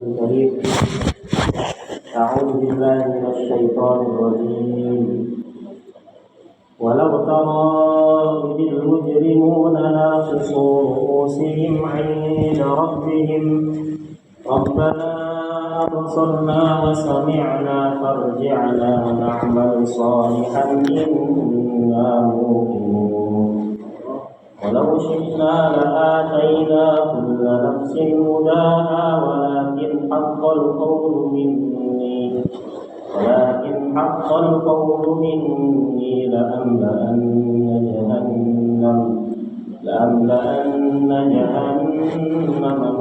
الكريم. أعوذ بالله من الشيطان الرجيم. ولو ترى إذ المجرمون ناقصوا رؤوسهم عند ربهم ربنا أبصرنا وسمعنا فارجعنا نعمل صالحا إنا موقنون ولو شئنا لآتينا كل نفس هداها ولكن حق القول مني لأملأن جهنم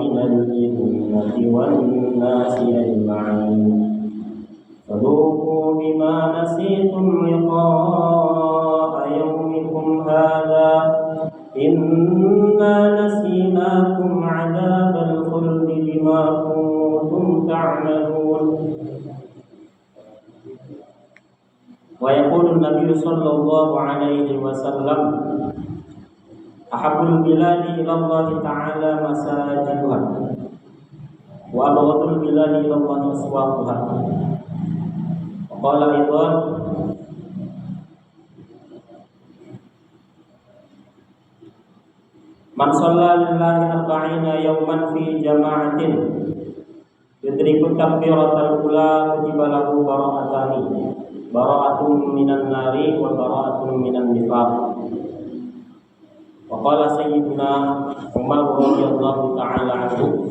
من الجنة والناس أجمعين فذوقوا بما نسيتم لقاء يومكم هذا إنا نسيناكم عذاب الخلد بما كنتم تعملون. ويقول النبي صلى الله عليه وسلم أحب البلاد إلى الله تعالى مساجدها وأبغض البلاد إلى الله أسواقها. وقال أيضا Man shalla lillahi arba'ina yawman fi jama'atin yudriku takbiratal ula kutiba lahu bara'atun minan nari wa bara'atun minan nifaq. Wa qala sayyiduna Umar radhiyallahu ta'ala anhu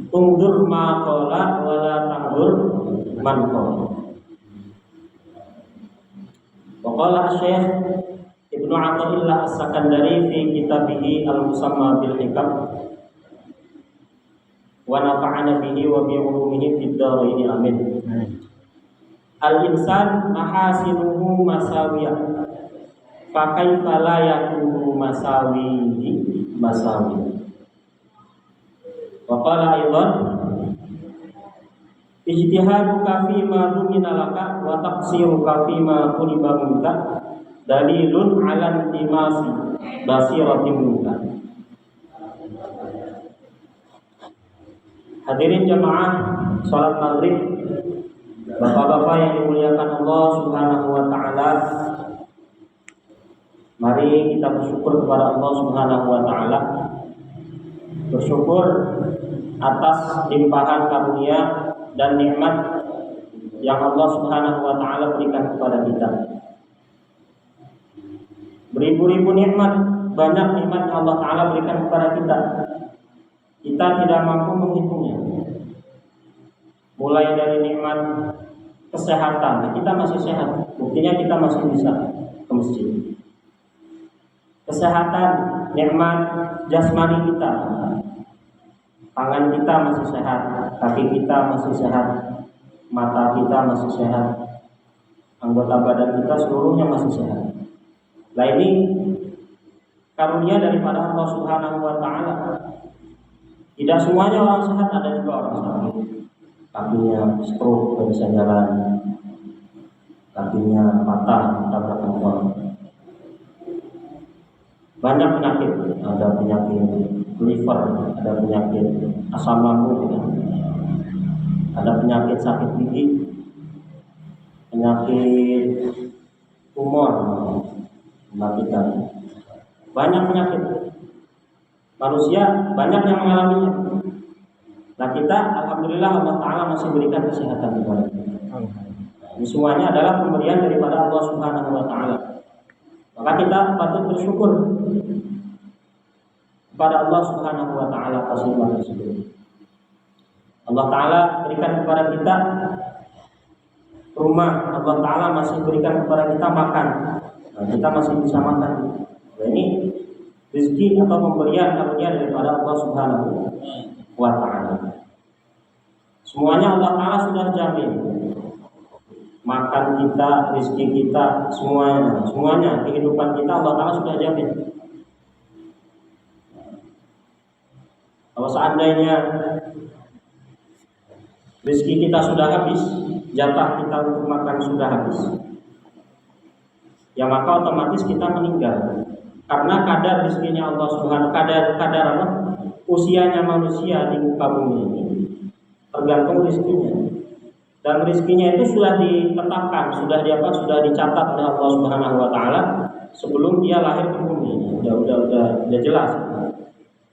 tungdur ma qala wa la tangdur man qala. Wa qala Syekh Ibnu Athaillah As-Sakandari fi kitabih al-musamma bil hikam wa nafa'ana bihi wa bi ulumihi fid dharain amin. Al-insan mahasinuhu masawiyah fa kaifa la yakunu masawihi masawi. Wa qala aidan ijtihaduka fi ma dumina laka wa taqsiruka fi ma quliba minka dalilun ala intimasi basiratin minka. Hadirin jamaah salat maghrib, bapak-bapak yang dimuliakan Allah Subhanahu wa taala, mari kita bersyukur kepada Allah Subhanahu wa taala. Bersyukur atas limpahan karunia dan nikmat yang Allah Subhanahu wa taala berikan kepada kita. Beribu-ribu nikmat, banyak nikmat yang Allah Ta'ala berikan kepada kita. Kita tidak mampu menghitungnya. Mulai dari nikmat kesehatan, kita masih sehat, buktinya kita masih bisa ke masjid. Kesehatan, nikmat jasmani kita, tangan kita masih sehat, kaki kita masih sehat, mata kita masih sehat, anggota badan kita seluruhnya masih sehat. Nah, ini karunia daripada Allah Subhanahu wa taala. Tidak semuanya orang sehat, ada juga orang sakit. Kakinya stroke, tidak bisa jalan. Kakinya patah, tabrak motor. Banyak penyakit, ada penyakit liver, ada penyakit asam lambung, ada penyakit sakit gigi, penyakit tumor, mematikan. Banyak penyakit. Manusia banyak yang mengalaminya. Nah, kita alhamdulillah Allah Ta'ala masih berikan kesehatan kepada kita. Ini semuanya adalah pemberian daripada Allah Subhanahu wa taala. Maka kita patut bersyukur kepada Allah Subhanahu wa taala atas nikmat tersebut. Allah Ta'ala berikan kepada kita rumah, Allah Ta'ala masih berikan kepada kita makan. Nah, kita masih bisa makan. Nah, ini rezeki atau pemberian karunia daripada Allah Subhanahu wa taala. Semuanya Allah Ta'ala sudah jamin. Makan kita, rezeki kita, semuanya kehidupan kita Allah Ta'ala sudah jamin. Kalau seandainya rezeki kita sudah habis, jatah kita untuk makan sudah habis, ya maka otomatis kita meninggal. Karena kadar rezekinya Allah Subhanahu, kadar apa? Usianya manusia di muka bumi ini tergantung rezekinya. Dan rezekinya itu sudah ditetapkan, sudah dicatat oleh Allah Subhanahu wa taala sebelum dia lahir ke bumi. Udah jelas.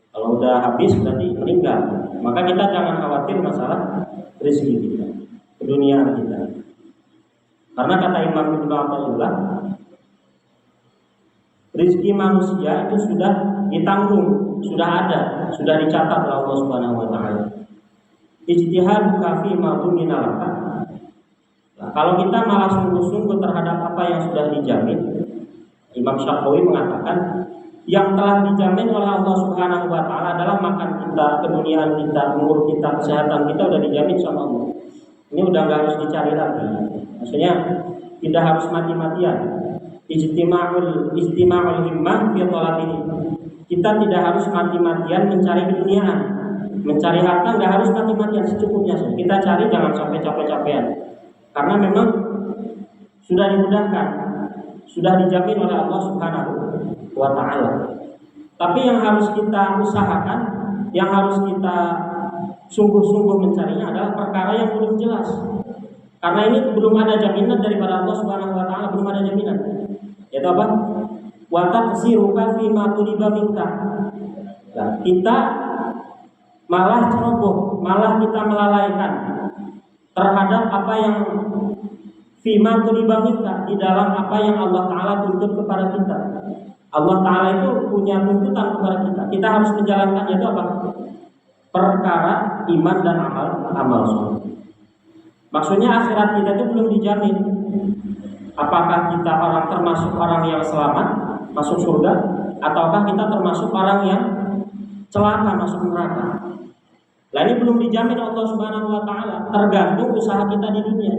Kalau udah habis berarti meninggal. Maka kita jangan khawatir masalah rezeki kita, keduniaan kita. Karena kata Imam Ibnu Athaillah, rezeki manusia itu sudah ditanggung, sudah ada, sudah dicatat oleh Allah Subhanahu wa taala. Ijtihaduka fi ma dumina laka. Nah, kalau kita malah sungguh-sungguh terhadap apa yang sudah dijamin, Imam Syafi'i mengatakan yang telah dijamin oleh Allah Subhanahu wa taala adalah makan kita, keduniaan kita, umur kita, kesehatan kita udah dijamin sama Allah. Ini udah nggak harus dicari lagi. Maksudnya tidak harus mati-matian. Ijtima'ul himmah fi thalabihi. Kita tidak harus mati-matian mencari keduniaan. Mencari harta nggak harus mati-matian, secukupnya saja. Kita cari, jangan sampai capek-capekan. Karena memang sudah dimudahkan, sudah dijamin oleh Allah Subhanahu wa ta'ala. Tapi yang harus kita usahakan, yang harus kita sungguh-sungguh mencarinya adalah perkara yang belum jelas. Karena ini belum ada jaminan daripada Allah Subhanahu wa ta'ala, belum ada jaminan. Yaitu apa? Wa taqsiruka fi ma tuliba minka. Nah, kita malah ceroboh, malah kita melalaikan terhadap apa yang fima tulibamika, di dalam apa yang Allah Ta'ala tuntut kepada kita. Allah Ta'ala itu punya tuntutan kepada kita. Kita harus menjalankan, yaitu apa? Perkara iman dan amal soleh. Maksudnya akhirat kita itu belum dijamin. Apakah kita termasuk orang yang selamat masuk surga, ataukah kita termasuk orang yang celaka masuk neraka? Nah, ini belum dijamin Allah Subhanahu wa taala, tergantung usaha kita di dunia.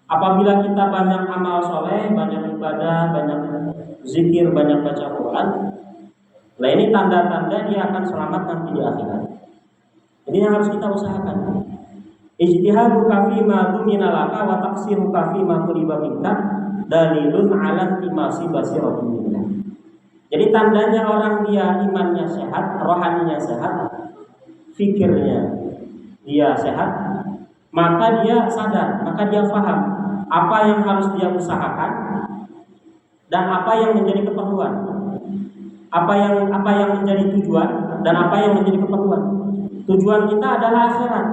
Apabila kita banyak amal soleh, banyak ibadah, banyak zikir, banyak baca Quran, nah ini tanda-tanda dia akan selamat nanti di akhirat. Ini yang harus kita usahakan. Ijtihaduka fi ma dumina laka wa taqsiruka fi ma tuliba minka dalilun ala timasi basiratin minka. Jadi tandanya orang dia imannya sehat, rohaninya sehat, fikirnya dia sehat, maka dia sadar, maka dia paham apa yang harus dia usahakan dan apa yang menjadi keperluan, apa yang menjadi tujuan dan apa yang menjadi keperluan. Tujuan kita adalah akhirat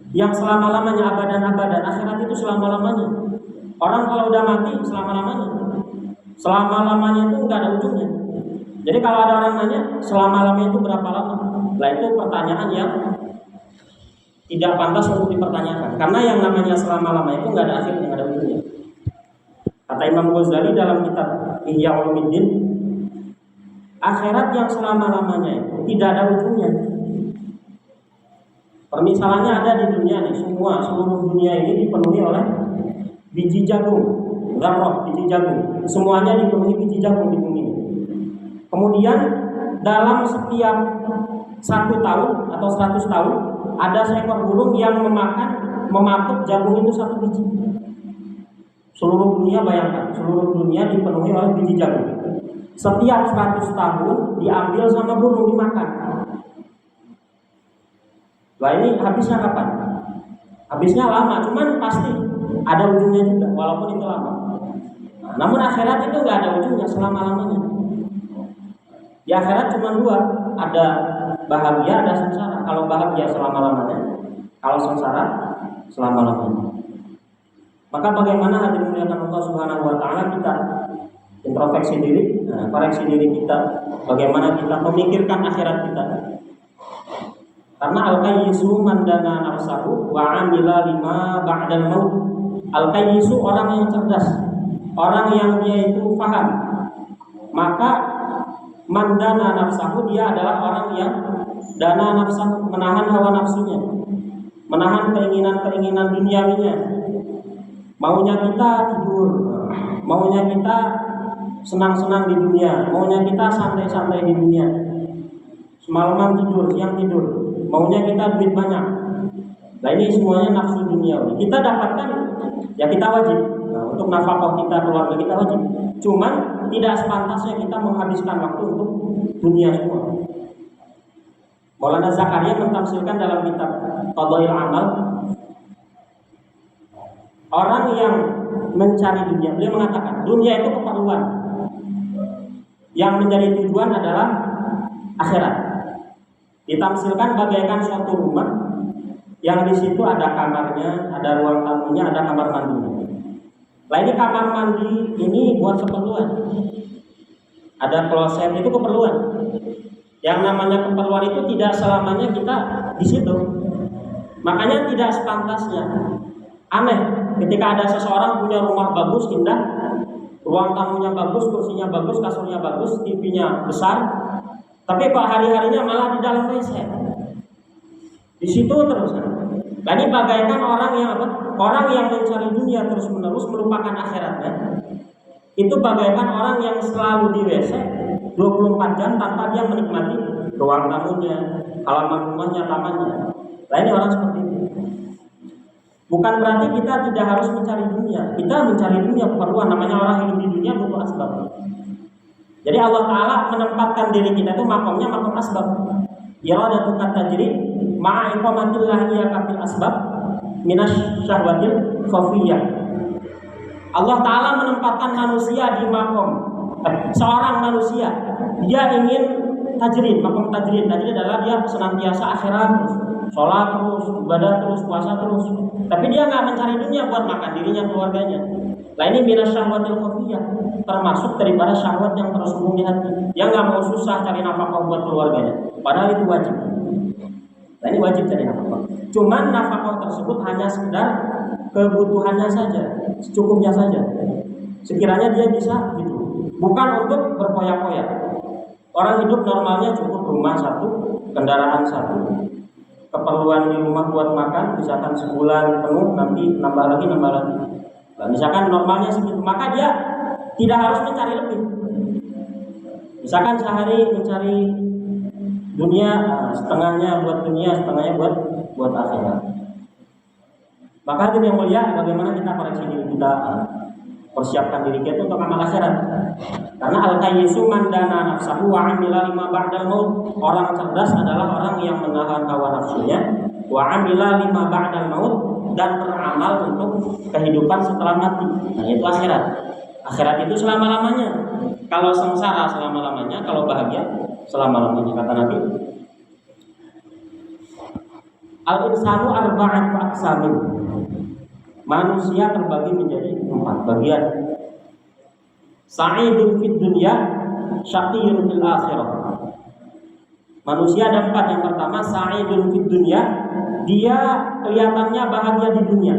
yang selama-lamanya, abadan-abadan. Akhirat itu selama-lamanya. Orang kalau udah mati selama-lamanya. Selama-lamanya itu nggak ada ujungnya. Jadi kalau ada orang nanya selama-lamanya itu berapa lama, nah itu pertanyaan yang tidak pantas untuk dipertanyakan. Karena yang namanya selama-lamanya itu nggak ada akhirnya, nggak ada ujungnya. Kata Imam Ghazali dalam kitab Ihya Ulumuddin, akhirat yang selama-lamanya itu tidak ada ujungnya. Permisalannya ada di dunia nih, seluruh dunia ini dipenuhi oleh biji jagung, zarrah, biji jagung. Semuanya dipenuhi biji jagung di bumi ini. Kemudian dalam setiap 1 tahun atau 100 tahun ada seekor burung yang mematuk jagung itu 1 biji. Seluruh dunia, bayangkan, seluruh dunia dipenuhi oleh biji jagung. Setiap 100 tahun diambil sama burung, dimakan. Nah ini habisnya kapan? Habisnya lama, cuman pasti ada ujungnya juga, walaupun itu lama. Nah, namun akhirat itu nggak ada ujungnya selama-lamanya. Di akhirat cuma 2, ada bahagia, ada sengsara. Kalau bahagia selama-lamanya, kalau sengsara selama-lamanya. Maka bagaimana hadirin muliakan Allah Subhanahu wa taala, kita introspeksi diri, koreksi diri kita, bagaimana kita memikirkan akhirat kita. Karena al-qayyisu man dana nafsahu wa 'amila lima ba'dal maut. Al-qayyisu orang yang cerdas, orang yang dia itu paham. Maka man dana nafsahu, dia adalah orang yang dana nafsahu, menahan hawa nafsunya, menahan keinginan-keinginan duniawinya. Maunya kita tidur, maunya kita senang-senang di dunia, maunya kita santai-santai di dunia. Semalaman tidur, siang tidur. Maunya kita duit banyak. Nah ini semuanya nafsu duniawi. Kita dapatkan, ya kita wajib. Nah, untuk nafkah kita, keluarga kita wajib. Cuman tidak sepantasnya kita menghabiskan waktu untuk dunia semua. Maulana Zakaria mentafsirkan dalam kitab Qadhail Amal, orang yang mencari dunia, beliau mengatakan dunia itu keperluan, yang menjadi tujuan adalah akhirat. Ditafsirkan bagaikan suatu rumah yang di situ ada kamarnya, ada ruang tamunya, ada kamar mandinya. Lah ini kamar mandi ini buat keperluan. Ada kloset, itu keperluan. Yang namanya keperluan itu tidak selamanya kita di situ. Makanya tidak sepantasnya. Aneh ketika ada seseorang punya rumah bagus, indah, ruang tamunya bagus, kursinya bagus, kasurnya bagus, TV-nya besar, tapi kok hari-harinya malah di dalam WC. Di situ terus. Nah, ini bagaikan orang yang apa? Orang yang mencari dunia terus-menerus melupakan akhiratnya. Itu bagaikan orang yang selalu di WC 24 jam tanpa dia menikmati ruang tamunya, halaman rumahnya, tamannya. Nah, ini orang seperti itu. Bukan berarti kita tidak harus mencari dunia. Kita mencari dunia keperluan, namanya orang hidup di dunia butuh asbab. Jadi Allah Ta'ala menempatkan diri kita itu makomnya makom asbab. Iradatu tajri ma'a iqamatillah iyaka fil asbab minasy syahwatil khafiyah. Allah Ta'ala menempatkan manusia di makom seorang manusia, dia ingin tajrid, makom tajrid. Tajrid adalah dia senantiasa akhirat terus, sholat terus, ibadah terus, puasa terus. Tapi dia nggak mencari dunia buat makan dirinya, keluarganya. Nah ini minasy syahwatil khafiyah, termasuk daripada syahwat yang tersembunyi di hati. Dia nggak mau susah cari nafkah buat keluarganya, padahal itu wajib. Nah ini wajib cari nafkah. Cuman nafkah tersebut hanya sekedar kebutuhannya saja, secukupnya saja. Sekiranya dia bisa gitu, bukan untuk berpoya-poya. Orang hidup normalnya cukup rumah satu, kendaraan satu, keperluan di rumah buat makan, misalkan sebulan penuh, nanti nambah lagi. Nah, misalkan normalnya segitu, maka dia tidak harus mencari lebih. Misalkan sehari mencari dunia, setengahnya buat dunia, setengahnya buat akhirat. Maka itu yang mulia, bagaimana kita koreksi diri kita, persiapkan diri kita untuk amal akhirat. Karena al-qayyisu man dana nafsahu wa 'amila lima ba'dal maut. Orang cerdas adalah orang yang menahan hawa nafsunya, wa 'amila lima ba'dal maut, dan beramal untuk kehidupan setelah mati. Nah, itu akhirat. Akhirat itu selama-lamanya. Kalau sengsara selama-lamanya, kalau bahagia selama-lamanya. Kata Nabi, al-insanu arba'atu aqsamin. Manusia terbagi menjadi 4 bagian. Sa'idun fid dunya, syaqiyyun fil akhirah. Manusia ada 4. Yang pertama, sa'idun fid dunya, dia kelihatannya bahagia di dunia.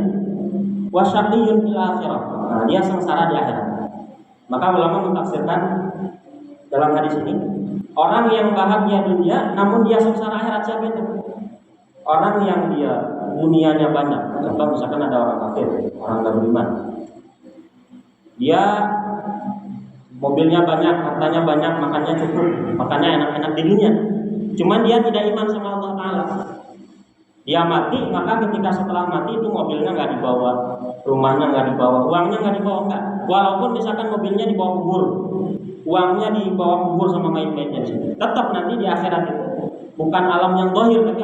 Wa syaqiyyun fil akhirah. Nah, dia sengsara di akhirat. Maka ulama mentafsirkan dalam hadis ini, orang yang bahagia dunia namun dia sengsara akhirat, siapa itu? Orang yang dia dunianya banyak. Contoh misalkan ada orang kafir, orang nggak beriman. Dia mobilnya banyak, hartanya banyak, makannya cukup, makannya enak-enak di dunia. Cuman dia tidak iman sama Allah Ta'ala. Dia mati, maka ketika setelah mati itu mobilnya nggak dibawa, rumahnya nggak dibawa, uangnya nggak dibawa, enggak. Walaupun misalkan mobilnya dibawa kubur, uangnya dibawa kubur sama mayat-mayatnya, tetap nanti di akhirat itu bukan alam yang zahir, tapi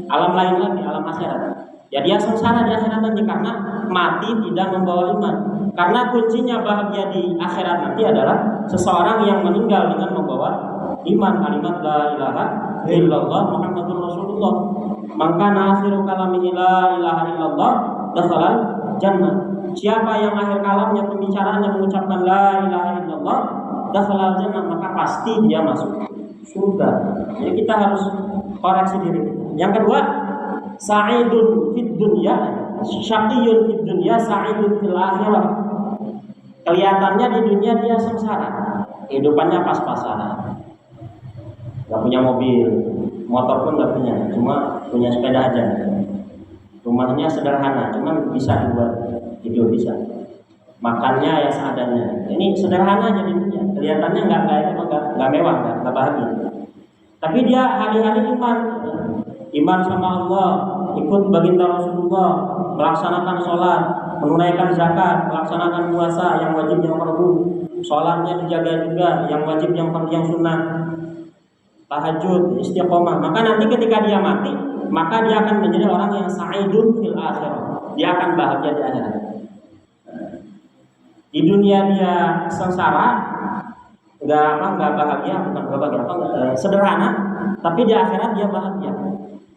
alam lain lagi, alam akhirat. Ya dia sengsara di akhirat nanti karena mati tidak membawa iman. Karena kuncinya bahagia di akhirat nanti adalah seseorang yang meninggal dengan membawa iman, kalimat la ilaha illallah Muhammadur Rasulullah. Maka akhiru kalamihi la ilaha illallah dakhalal jannah. Siapa yang akhir kalamnya pembicaraannya mengucapkan la ilaha illallah dakhalal jannah, maka pasti dia masuk surga. Jadi kita harus koreksi diri. Yang kedua, sa'idun fid dunya, syaqiyyun fid dunya, sa'idun fil akhirah. Kelihatannya di dunia dia sengsara, kehidupannya pas-pasan, nggak punya mobil, motor pun nggak punya, cuma punya sepeda aja. Rumahnya sederhana, cuma bisa dibuat video, bisa. Makannya ya seadanya. Ini sederhana aja di dunia. Kelihatannya nggak mewah, nggak bahagia. Tapi dia hari-hari iman sama Allah, ikut baginda Rasulullah, melaksanakan sholat, menunaikan zakat, melaksanakan puasa yang wajib yang fardu, sholatnya dijaga juga, yang wajib yang fardu yang sunnah. tahajud, istiqomah, maka nanti ketika dia mati, maka dia akan menjadi orang yang sa'idun fil akhirah. Dia akan bahagia di akhirat. Di dunia dia sengsara, nggak bahagia, sederhana, tapi di akhirat dia bahagia.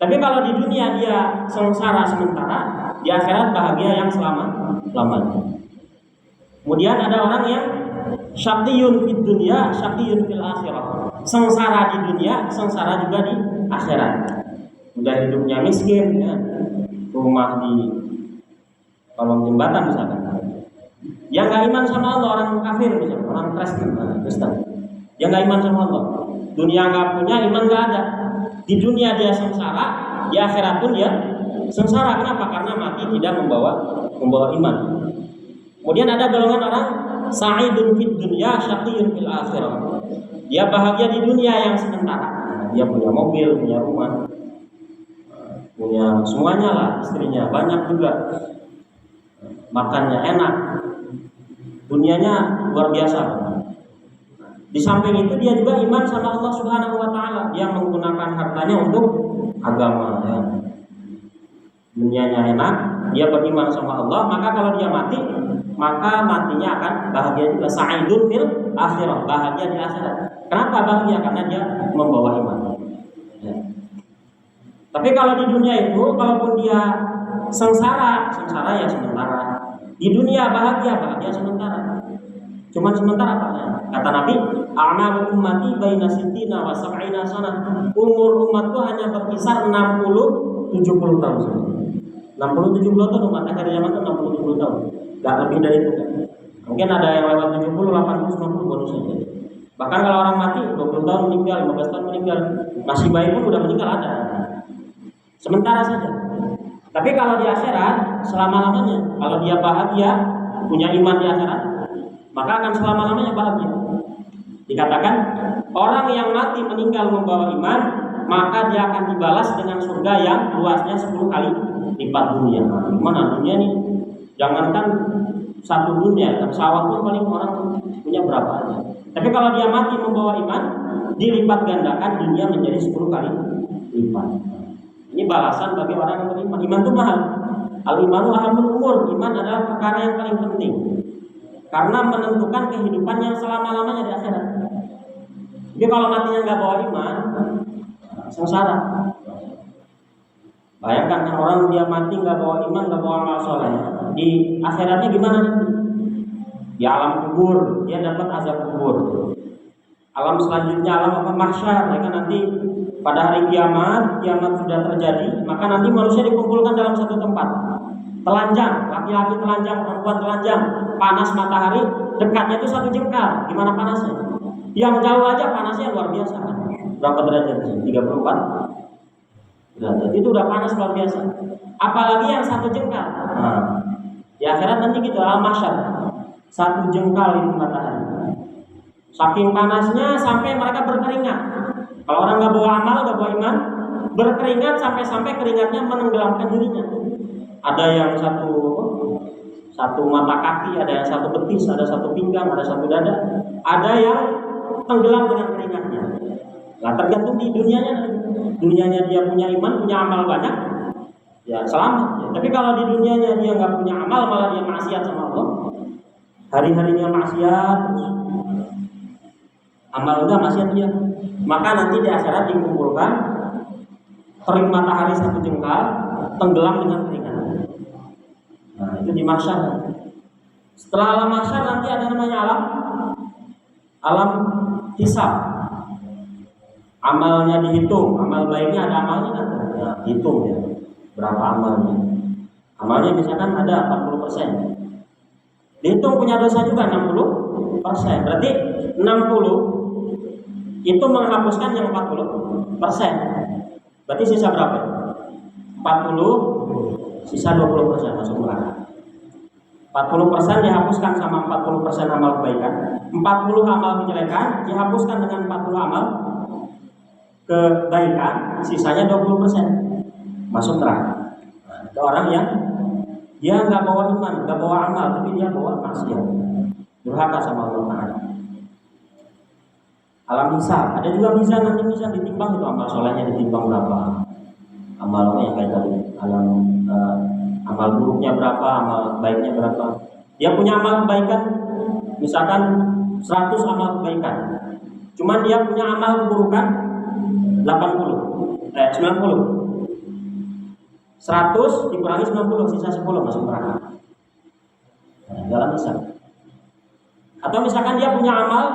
Tapi kalau di dunia dia sengsara sementara, di akhirat bahagia yang lamanya. Kemudian ada orang yang syaqiyun fid dunya, syaqiyun fil akhirah. Sengsara di dunia, sengsara juga di akhirat. Udah hidupnya miskin, ya. Rumah di kolong jembatan misalkan. Yang nggak iman sama Allah, orang kafir misalkan, orang Kristen. Yang nggak iman sama Allah, dunia nggak punya, iman nggak ada. Di dunia dia sengsara, di akhirat pun dia sengsara. Kenapa? Karena mati tidak membawa iman. Kemudian ada golongan orang sa'idun fid dunya, syaqiyun fil akhirah. Dia bahagia di dunia yang sementara. Dia punya mobil, punya rumah, punya semuanya lah, istrinya banyak juga, makannya enak, dunianya luar biasa. Di samping itu dia juga iman sama Allah Subhanahu wa taala. Dia menggunakan hartanya untuk agama, ya. Dunianya enak, dia beriman sama Allah, maka kalau dia mati, maka matinya akan bahagia juga. Sa'idun fil akhirah, bahagia di akhirat. Kenapa bahagia? Karena dia membawa iman, ya. Tapi kalau di dunia itu, kalaupun dia sengsara ya sementara. Di dunia bahagia sementara. Cuma sementara Pak. Kata Nabi, "A'malu ummati baina sittina wa sab'ina sanah." Umur umatku hanya berkisar 60-70 tahun saja. 60-70 tahun umat akhir zaman itu 60-70 tahun. Enggak lebih dari itu kan. Mungkin ada yang lewat 70, 80, 90 bonus saja. Bahkan kalau orang mati 20 tahun meninggal, 15 tahun meninggal, masih bayi pun udah meninggal ada. Sementara saja. Tapi kalau di akhirat selama-lamanya, kalau dia bahagia, punya iman di akhirat, maka akan selama-lamanya bahagia. Dikatakan orang yang mati meninggal membawa iman, maka dia akan dibalas dengan surga yang luasnya 10 kali lipat dunia. Gimana dunia nih? Jangankan satu dunia, pesawat pun paling orang punya berapa aja. Tapi kalau dia mati membawa iman, dilipat gandakan dunia menjadi 10 kali lipat. Ini balasan bagi orang yang beriman. Iman itu mahal. Al-imanu ahamul umur. Iman adalah perkara yang paling penting, karena menentukan kehidupan yang selama-lamanya di akhirat. Jadi kalau matinya nggak bawa iman, sengsara. Bayangkan kan orang dia mati nggak bawa iman, nggak bawa amal soleh, di akhiratnya gimana nanti? Di alam kubur dia dapat azab kubur. Alam selanjutnya alam apa? Mahsyar. Ya kan, nanti pada hari kiamat sudah terjadi, maka nanti manusia dikumpulkan dalam satu tempat. Telanjang, laki-laki telanjang, perempuan telanjang, panas matahari, dekatnya itu 1 jengkal. Gimana panasnya? Yang jauh aja panasnya luar biasa kan? Berapa derajat? 34 derajat. Itu udah panas luar biasa. Apalagi yang 1 jengkal. Nah, di akhirat nanti gitu, al-mahsyar. 1 jengkal itu matahari. Saking panasnya sampai mereka berkeringat. Kalau orang nggak bawa amal, nggak bawa iman, berkeringat sampai keringatnya menenggelamkan dirinya. Ada yang satu mata kaki, ada yang satu betis, ada satu pinggang, ada satu dada, ada yang tenggelam dengan keringatnya. Nah, tergantung di dunianya dia punya iman, punya amal banyak, ya selamat. Ya. Tapi kalau di dunianya dia nggak punya amal, malah dia maksiat sama Allah, hari-harinya maksiat, amal udah maksiat dia, maka nanti di akhirat dikumpulkan, terik matahari 1 jengkal, tenggelam dengan keringat. Nah, itu di mahsyar. Setelah alam mahsyar nanti ada namanya alam hisab. Amalnya dihitung, amal baiknya ada amalnya kan? Ya, hitung ya. Berapa amalnya? Amalnya misalkan ada 40%. Dihitung punya dosa juga 60%. Berarti 60 itu menghapuskan yang 40%. Berarti sisa berapa? 40, sisa 20% masuk neraka. 40% dihapuskan sama 40% amal kebaikan, 40 amal kejelekan dihapuskan dengan 40 amal kebaikan, sisanya 20% masuk neraka. Nah, itu orang yang dia nggak bawa iman, nggak bawa amal, tapi dia bawa maksiat, durhaka sama Allah Ta'ala. Alam hisab, ada juga mizan, nanti mizan ditimbang itu amal solehnya ditimbang berapa, amalnya yang kayak tadi, amal buruknya berapa, amal baiknya berapa. Dia punya amal kebaikan, misalkan 100 amal kebaikan, cuman dia punya amal keburukan 90, 100 dikurangi 90, sisa 10 masuk neraka. Dalam hisab. Atau misalkan dia punya amal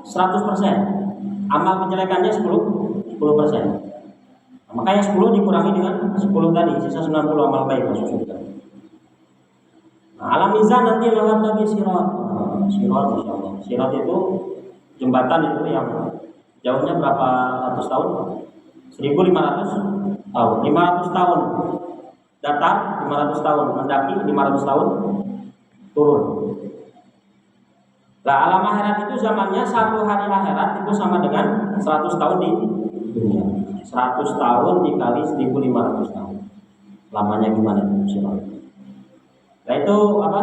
100%, amal kejelekannya 10%. Makanya 10 dikurangi dengan 10 tadi, sisa 90 amal baik masuk surga. Nah, alam mizan nanti lewat lagi sirat. Sirat, Masya Allah. Sirat itu jembatan itu yang jauhnya berapa ratus tahun? 1.500 tahun. 500 tahun datar, 500 tahun mendaki, 500 tahun turun. Nah, alam akhirat itu zamannya satu hari akhirat itu sama dengan 100 tahun di dunia. 100 tahun dikali 1.500 tahun. Lamanya gimana itu? Nah itu apa?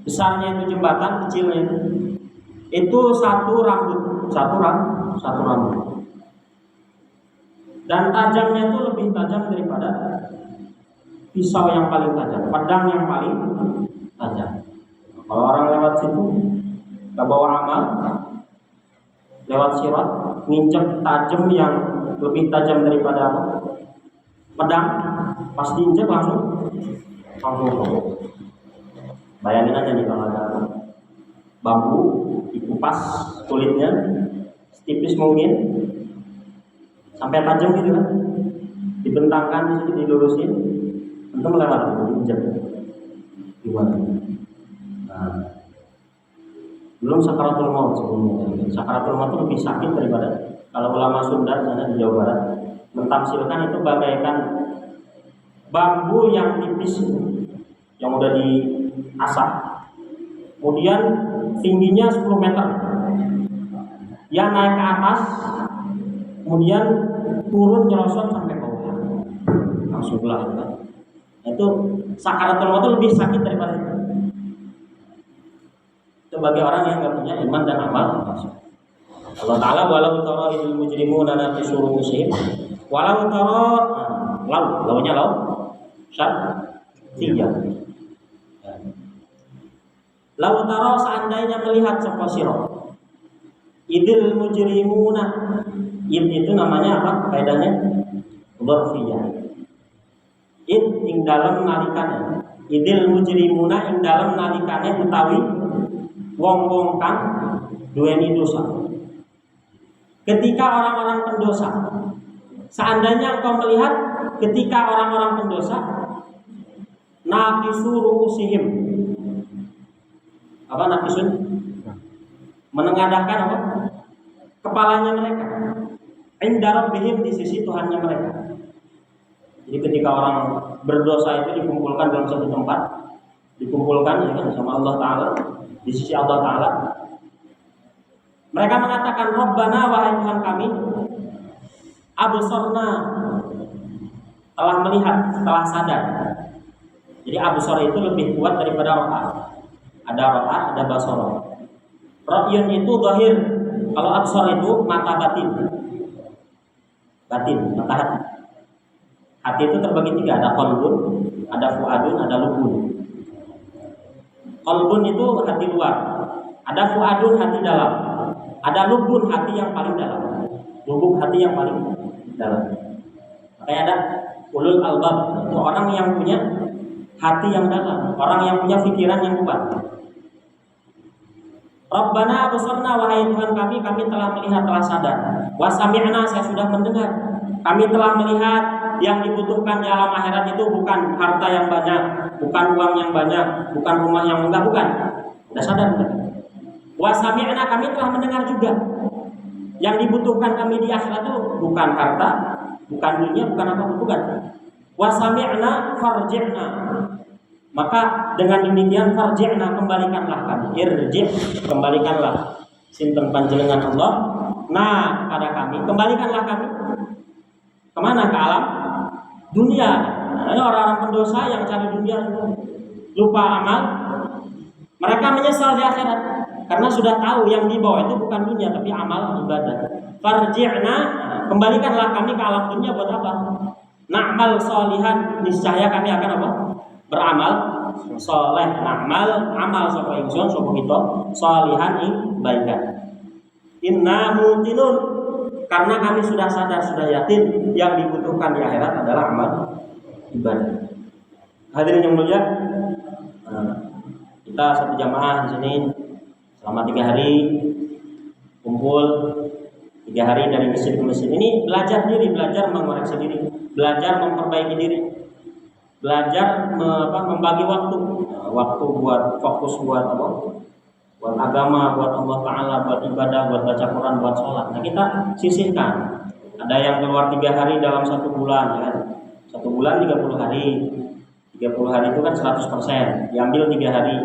Besarnya itu jembatan, kecilnya itu satu rambut. Dan tajamnya itu lebih tajam daripada pisau yang paling tajam, pedang yang paling tajam. Kalau orang lewat situ gak bawa amal, lewat sirat nginjek tajam yang lebih tajam daripada apa? Pedang, pasti injek langsung. Bayangin aja nih kalau ada bambu dikupas kulitnya setipis mungkin sampai tajam gitu kan, dibentangkan di situ, dilurusin, untuk melewat itu diinjek. Gimana? Nah, belum sakaratul maut sebelumnya. Sakaratul maut itu lebih sakit daripada, kalau ulama Sunda sana di Jawa Barat mentafsirkan itu bagaikan bambu yang tipis yang udah diasah, kemudian tingginya 10 meter, dia naik ke atas, kemudian turun nyerosot sampai bawah, langsung belah. Itu sakaratul maut itu lebih sakit daripada itu. Itu bagi orang yang nggak punya iman dan amal. Allah Ta'ala walau tara idul mujrimuna naqisu ru'usihim walau tara launya tiga. Lau tara seandainya melihat sapa sira idul mujrimuna, id itu namanya apa? Faedahnya dzarfiyah. Id ing dalem nalikane, idul mujrimuna ing dalem nalikane utawi wong-wong kang duweni dosa. Ketika orang-orang pendosa, seandainya engkau melihat ketika orang-orang pendosa naqisu ru'usihim, apa naqisun? Menengadahkan apa? Kepalanya mereka. Inda rabbihim, di sisi Tuhannya mereka. Jadi ketika orang berdosa itu dikumpulkan dalam satu tempat, dikumpulkan ya kan, sama Allah Ta'ala, di sisi Allah Ta'ala, mereka mengatakan Rabbana, wahai Tuhan kami, absorna, telah melihat, telah sadar. Jadi absor itu lebih kuat daripada ro'a. Ada ro'a, ada basoro. Ra'yun itu zahir. Kalau absor itu mata batin, mata hati. Hati itu terbagi tiga, ada qalbun, ada fuadun, ada lubun. Qalbun itu hati luar, ada fuadun hati dalam, ada lubun hati yang paling dalam, lubuk hati yang paling dalam. Makanya ada ulul albab, itu orang yang punya hati yang dalam, orang yang punya pikiran yang kuat. Rabbana absarna, wahai Tuhan kami telah melihat, telah sadar. Wa sami'na, saya sudah mendengar. Kami telah melihat yang dibutuhkan di alam akhirat itu bukan harta yang banyak, bukan uang yang banyak, bukan rumah yang megah, bukan. Sudah sadar bukan? Wa sami'na, kami telah mendengar juga. Yang dibutuhkan kami di akhirat itu bukan harta, bukan dunia, bukan apa-apa, bukan. Wa sami'na farji'na. Maka dengan demikian farji'na, kembalikanlah kami. Irji', kembalikanlah sinten panjenengan Allah. Nah, kepada kami, kembalikanlah kami. Kemana? Ke alam dunia. Nah, orang-orang pendosa yang cari dunia, lupa amal, mereka menyesal di akhirat. karena sudah tahu yang dibawa itu bukan dunia tapi amal ibadah. Farji'na, kembalikanlah kami ke alam dunia buat apa? Na'mal solihan, niscaya kami akan apa? Beramal soleh. Na'mal amal sapa ingsun sapa kita solihan ing baikan. Inna mutinun, karena kami sudah sadar, sudah yakin yang dibutuhkan di akhirat adalah amal ibadah. Hadirin yang mulia, kita satu jamaah di sini selama 3 hari kumpul 3 hari dari masjid ke masjid. Ini belajar diri, belajar mengoreksi diri, belajar memperbaiki diri, belajar membagi waktu buat fokus buat apa? Buat agama, buat Allah Ta'ala, buat ibadah, buat baca Quran, buat sholat. Nah kita sisihkan. Ada yang keluar 3 hari dalam 1 bulan, ya. 1 bulan 30 hari. 30 hari itu kan 100%. Diambil 3 hari.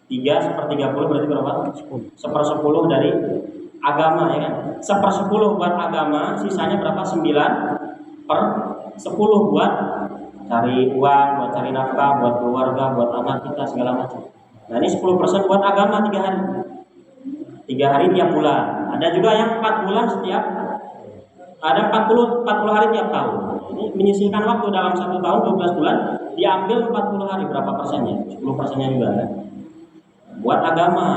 3/30 berarti berapa? 1/10 dari agama, ya kan? 1/10 buat agama, sisanya berapa? 9/10 buat cari uang, buat cari nafkah, buat keluarga, buat anak kita segala macam. Nah ini 10% buat agama 3 hari. 3 hari tiap bulan. Ada juga yang 4 bulan setiap. Ada 40 hari tiap tahun. Ini menyisihkan waktu dalam 1 tahun 12 bulan. Diambil 40 hari, berapa persennya? 10%-nya juga kan. Buat agama.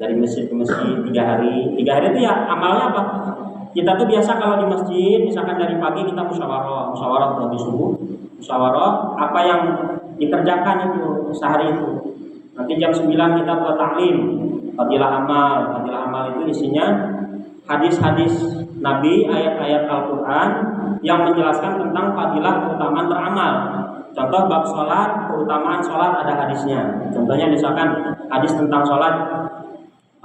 Dari masjid ke masjid 3 hari. 3 hari itu ya amalnya apa? Kita tuh biasa kalau di masjid, misalkan dari pagi kita musyawarah habis subuh. Musyawarah apa yang dikerjakan itu sehari itu. Nanti jam 9 kita buat taklim, fadilah amal. Fadilah amal itu isinya hadis-hadis Nabi, ayat-ayat Al-Quran yang menjelaskan tentang fadilah keutamaan beramal. Contoh bab sholat, keutamaan sholat ada hadisnya. Contohnya misalkan hadis tentang sholat,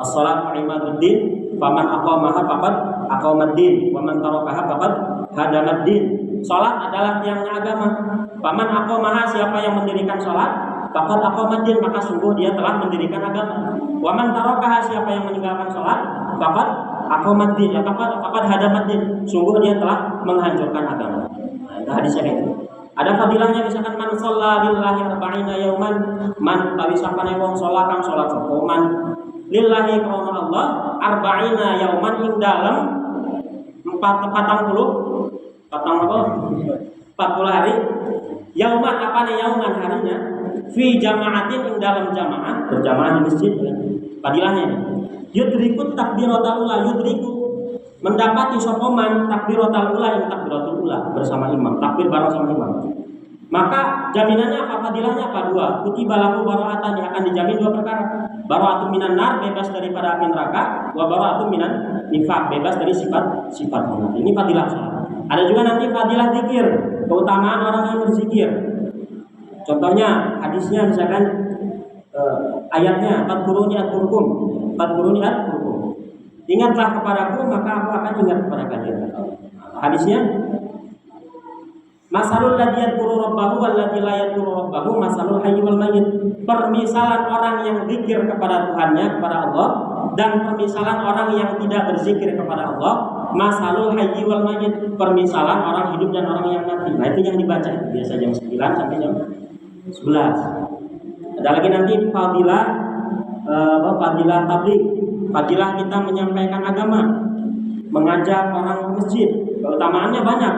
as-sholat imaduddin, faman aqamaha faqad aqamaddin, waman tarakaha faqad hadamaddin. Sholat adalah tiangnya agama. Faman aqamaha, siapa yang mendirikan sholat, faqad aqamaddin, maka sungguh dia telah mendirikan agama. Waman tarakaha, siapa yang meninggalkan sholat, faqad aqamaddin, faqad hadamaddin, sungguh dia telah menghancurkan agama. Nah, itu hadisnya kayak gitu. Ada fadilahnya, misalkan man shalla lillahi arba'ina yauman, man tawi sapane wong sholat kang sholat sopoman lillahi krana Allah arba'ina yauman ing dalem 40 hari. Yauman apane yauman harinya, fi jama'atin ing dalam jamaah, berjamaah di masjid. Fadilahnya yudrikut takbiratul ula, yudriku mendapati sopoman takbiratul ula, yang takbiratul ula bersama imam, takbir bareng sama imam. Maka jaminannya apa? Fadilahnya apa? 2. Kutiba lahu bara'atan, yang akan dijamin 2 perkara. Bara'atun minan nar, bebas daripada api neraka, wa bara'atun minan nifaq, bebas dari sifat munafik. Ini fadilah salat. Ada juga nanti fadilah zikir, keutamaan orang yang berzikir. Contohnya hadisnya misalkan ayatnya fadkuruni adkurkum, ingatlah kepadaku maka aku akan ingat kepada kalian. Hadisnya masalul ladzi yadhkuru rabbahu wal ladzi la yadhkuru rabbahu masalul hayy wal mayyit. Permisalan orang yang zikir kepada Tuhannya, kepada Allah, dan permisalan orang yang tidak berzikir kepada Allah, masalul hayy wal mayyit, permisalan orang hidup dan orang yang mati. Nah, itu yang dibaca biasa jam 9 sampai jam 11. Ada lagi nanti fadilah tabligh, fadilah kita menyampaikan agama, mengajak orang ke masjid. Keutamaannya banyak.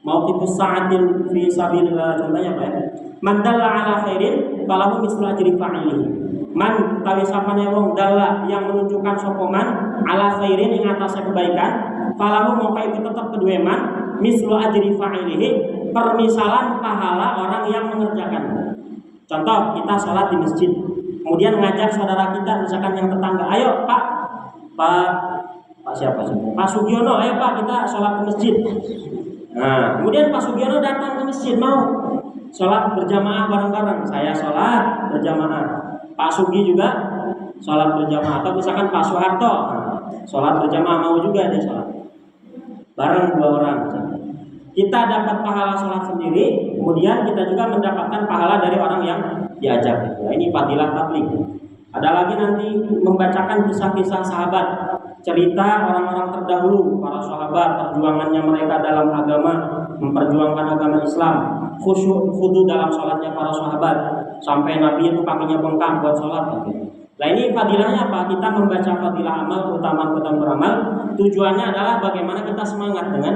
Mauqifus sa'atin fi sabilillah, contohnya apa ya? Man dalla ala khairin falahu mislu ajri fa'ilihi. Man utawi sapane wong dalla yang menunjukkan sokoman ala khairin ing atase kebaikan, falahu mongko itu tetap kedue man mislu ajri fa'ilihi, permisalan pahala orang yang mengerjakan. Contoh, kita sholat di masjid, kemudian ngajak saudara kita, misalkan yang tetangga, ayo Pak siapa sih? Pak Sugiono, ayo Pak kita sholat ke masjid. Nah, kemudian Pak Sugiono datang ke masjid, mau sholat berjamaah bareng-bareng. Saya sholat berjamaah, Pak Sugi juga sholat berjamaah. Atau misalkan Pak Soeharto sholat berjamaah, mau juga dia sholat bareng 2 orang. Kita dapat pahala sholat sendiri, kemudian kita juga mendapatkan pahala dari orang yang diajak. Nah, ini fadilah tabligh. Ada lagi nanti membacakan kisah-kisah sahabat, cerita orang-orang terdahulu, para sahabat, perjuangannya mereka dalam agama, memperjuangkan agama Islam, khudu dalam sholatnya para sahabat, sampai Nabi itu kakinya bengkak buat sholat. Nah ini fadilahnya apa? Kita membaca fadilah amal, keutamaan beramal. Tujuannya adalah bagaimana kita semangat dengan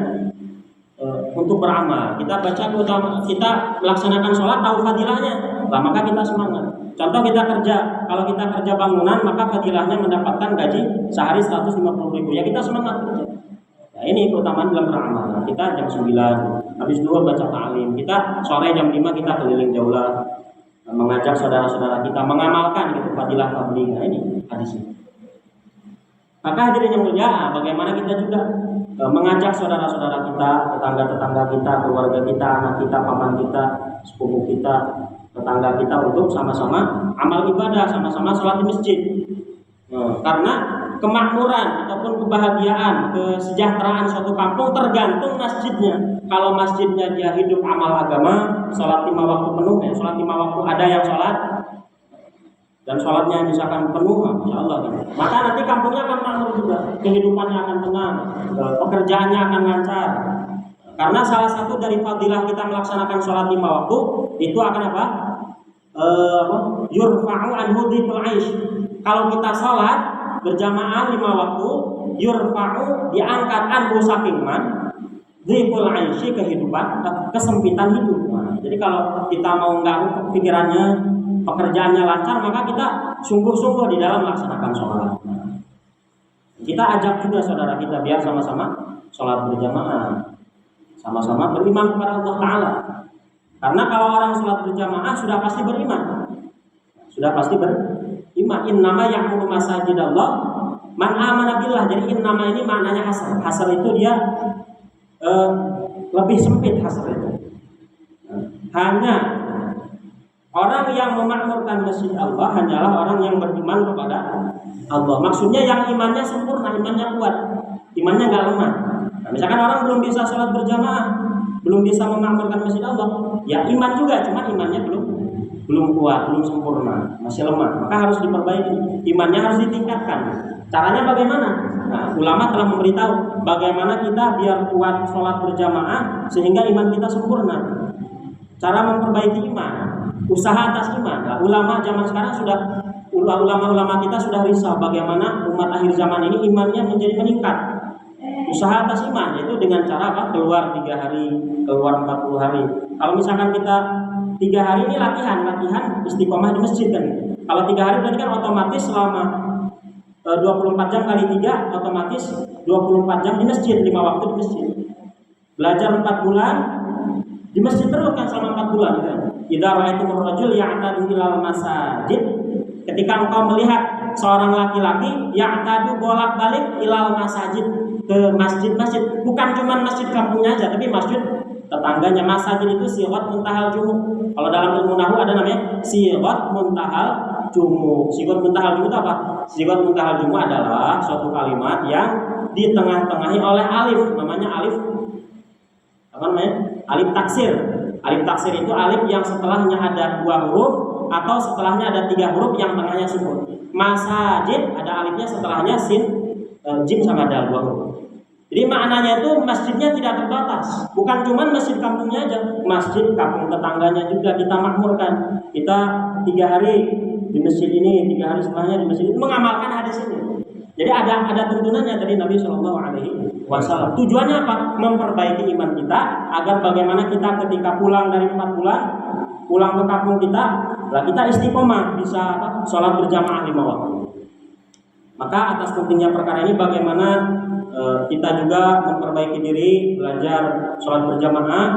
untuk beramal. Kita baca keutamaan, kita melaksanakan sholat, tahu fadilahnya, nah, maka kita semangat. Contoh kita kerja, kalau kita kerja bangunan, maka fadilahnya mendapatkan gaji sehari 150.000. Ya kita semangat kerja. Nah ini keutamaan dalam beramal. Nah, kita jam 9, habis 2 baca ta'lim. Kita sore jam 5 kita keliling jaulah, mengajak saudara-saudara kita mengamalkan gitu fadilah tabligh. Nah ini hadisnya. Maka hadirin yang mulia, bagaimana kita juga mengajak saudara-saudara kita, tetangga-tetangga kita, keluarga kita, anak kita, paman kita, sepupu kita, tetangga kita untuk sama-sama amal ibadah, sama-sama sholat di masjid. Karena kemakmuran ataupun kebahagiaan, kesejahteraan suatu kampung tergantung masjidnya. Kalau masjidnya dia hidup amal agama, sholat 5 waktu penuh, ya, sholat 5 waktu ada yang sholat dan sholatnya misalkan penuh, insya Allah gitu. Maka nanti kampungnya akan makmur juga, kehidupannya akan tenang, pekerjaannya akan lancar. Karena salah satu dari fadilah kita melaksanakan sholat 5 waktu itu akan apa? Yurfa'u anhu dhiful aish. Kalau kita sholat berjamaah 5 waktu, yurfa'u diangkat anhu saking man dhiful aishi kehidupan, kesempitan hidup. Nah, jadi kalau kita mau enggak pikirannya, pekerjaannya lancar, maka kita sungguh-sungguh di dalam melaksanakan sholat. Kita ajak juga saudara kita biar sama-sama sholat berjamaah, sama-sama beriman kepada Allah Ta'ala. Karena kalau orang sholat berjamaah sudah pasti beriman, sudah pasti beriman. Innama ya'muru masajidallah man amana billah. Jadi innama ini maknanya hasr. Hasr itu dia lebih sempit hasr itu. Hanya orang yang memakmurkan masjid Allah hanyalah orang yang beriman kepada Allah. Maksudnya yang imannya sempurna, imannya kuat, imannya nggak lemah. Nah, misalkan orang belum bisa sholat berjamaah, belum bisa memakmurkan masjid Allah, ya iman juga, cuma imannya belum kuat, belum sempurna, masih lemah. Maka harus diperbaiki, imannya harus ditingkatkan. Caranya bagaimana? Nah, ulama telah memberitahu bagaimana kita biar kuat sholat berjamaah sehingga iman kita sempurna. Cara memperbaiki iman, usaha atas iman. Nah, ulama zaman sekarang sudah, ulama-ulama kita sudah risau bagaimana umat akhir zaman ini imannya menjadi meningkat. Usaha atas iman yaitu dengan cara apa? Keluar 3 hari, keluar 40 hari. Kalau misalkan kita 3 hari ini latihan istiqomah di masjid kan. Kalau 3 hari berarti kan otomatis selama 24 jam kali 3 otomatis 24 jam di masjid, 5 waktu di masjid. Belajar 4 bulan di masjid terus kan selama 4 bulan kan. Idza ra'aitumur rajul ya'tadu ilal masajid, ketika engkau melihat seorang laki-laki ya'tadu bolak-balik ilal masajid, ke masjid-masjid, bukan cuma masjid kampungnya aja tapi masjid tetangganya. Masjid itu sigat muntahal jumu. Kalau dalam ilmu nahwu ada namanya sigat muntahal jumu. Sigat muntahal jumu itu apa? Sigat muntahal jumu adalah suatu kalimat yang ditengah-tengahi oleh alif, namanya alif apa namanya? Alif taksir. Alif taksir itu alif yang setelahnya ada 2 huruf atau setelahnya ada 3 huruf yang tengahnya sukun. Masajid ada alifnya setelahnya sin, jim sama dal 2 huruf. Jadi maknanya itu masjidnya tidak terbatas, bukan cuma masjid kampungnya aja, masjid kampung tetangganya juga kita makmurkan. Kita 3 hari di masjid ini, 3 hari setelahnya di masjid ini, mengamalkan hadis ini. Jadi ada tuntunannya dari Nabi Shallallahu Alaihi Wasallam. Tujuannya apa? Memperbaiki iman kita agar bagaimana kita ketika pulang dari 4 bulan, pulang ke kampung kita, lah kita istiqomah bisa sholat berjamaah 5 waktu. Maka atas pentingnya perkara ini bagaimana kita juga memperbaiki diri, belajar sholat berjamaah.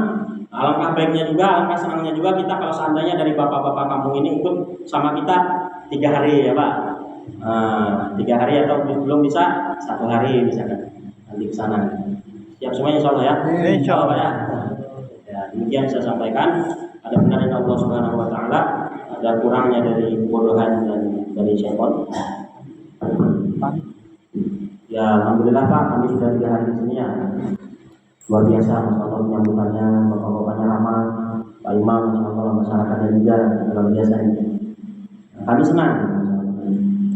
Alangkah baiknya juga, alangkah senangnya juga kita kalau seandainya dari bapak-bapak kampung ini ikut sama kita 3 hari ya Pak. 3 hari atau belum bisa 1 hari misalkan nanti ke sana. Siap semuanya insyaallah ya. Insyaallah Pak ya. Ya, demikian saya sampaikan. Ada benar dari Allah Subhanahu wa taala, ada kurangnya dari kebodohan dan dari syaitan. Ya alhamdulillah Pak, kami sudah 3 hari di sini ya. Luar biasa, masyaallah penyambutannya, bapak-bapaknya ramah, Pak Imam, masyaallah masyarakatnya juga luar biasa ini. Kami senang.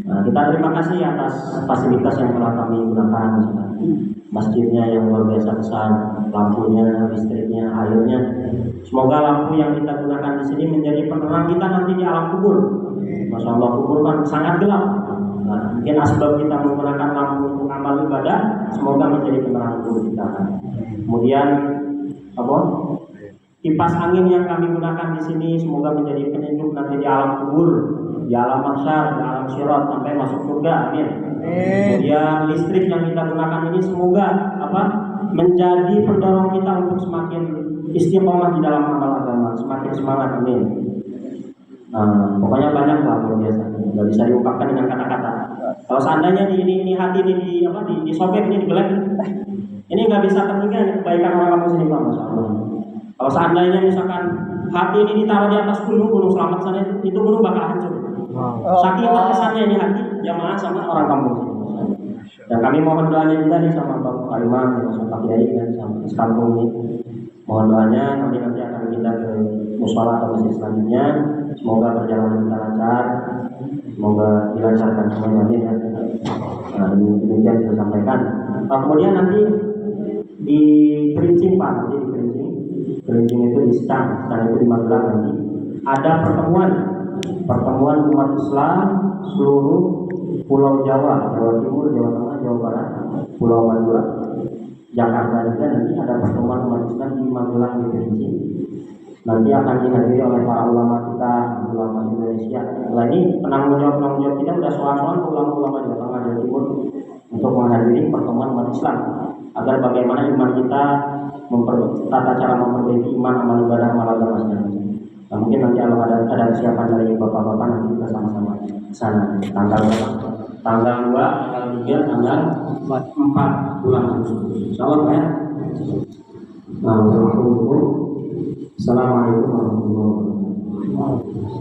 Nah, kita terima kasih atas fasilitas yang telah kami gunakan, misalkan masjidnya yang luar biasa besar, lampunya, listriknya, airnya. Semoga lampu yang kita gunakan di sini menjadi penerang kita nanti di alam kubur. Masya Allah, kubur kan sangat gelap. Nah, mungkin asbab kita menggunakan lampu untuk amal ibadah, semoga menjadi penerang kubur kita. Kemudian apa? Kipas angin yang kami gunakan di sini semoga menjadi penyejuk nanti di alam kubur, di alam mahsyar, di alam sirat sampai masuk surga. Amin. Kemudian listrik yang kita gunakan ini semoga apa? Menjadi pendorong kita untuk semakin istiqomah di dalam amal agama, semakin semangat. Amin. Pokoknya banyak lah luar biasa, nggak bisa diungkapkan dengan kata-kata. Kalau seandainya ini hati ini disobek, ini digelek, ini nggak bisa terhingga kebaikan orang kamu sendiri, Masya Allah. Kalau seandainya misalkan hati ini ditaruh di atas gunung selamat sana, itu gunung bakal hancur. Saking terkesannya ini hati jamaah sama orang kampung. Dan kami mohon doanya juga nih sama Pak Imam, sama Pak Kiai dan sama sekampung ini. Mohon doanya nanti akan kita ke mushola atau masjid selanjutnya. Semoga perjalanan kita lancar, semoga dilancarkan semuanya ya. Nah, demikian saya sampaikan. Kemudian nanti di Kerincing Pak, nanti di Kerincing itu di Stang itu di Magelang nanti ada pertemuan umat Islam seluruh Pulau Jawa, Jawa Timur, Jawa Tengah, Jawa Barat, Pulau Madura, Jakarta juga nanti ada pertemuan umat Islam di Magelang di Kerincing. Nanti akan dihadiri oleh para ulama kita, ulama Indonesia. Nah ini penanggung jawab kita udah soal-soal ulama-ulama Jawa Tengah, Jawa Timur untuk menghadiri pertemuan umat Islam agar bagaimana iman kita tata cara memperbaiki iman, amal ibadah, amal agama segala. Nah, mungkin nanti kalau ada kesiapan dari bapak-bapak nanti kita sama-sama sana tanggal 2, tanggal 3, tanggal 4 bulan Agustus. Insyaallah ya. Nah, untuk Assalamualaikum warahmatullahi wabarakatuh.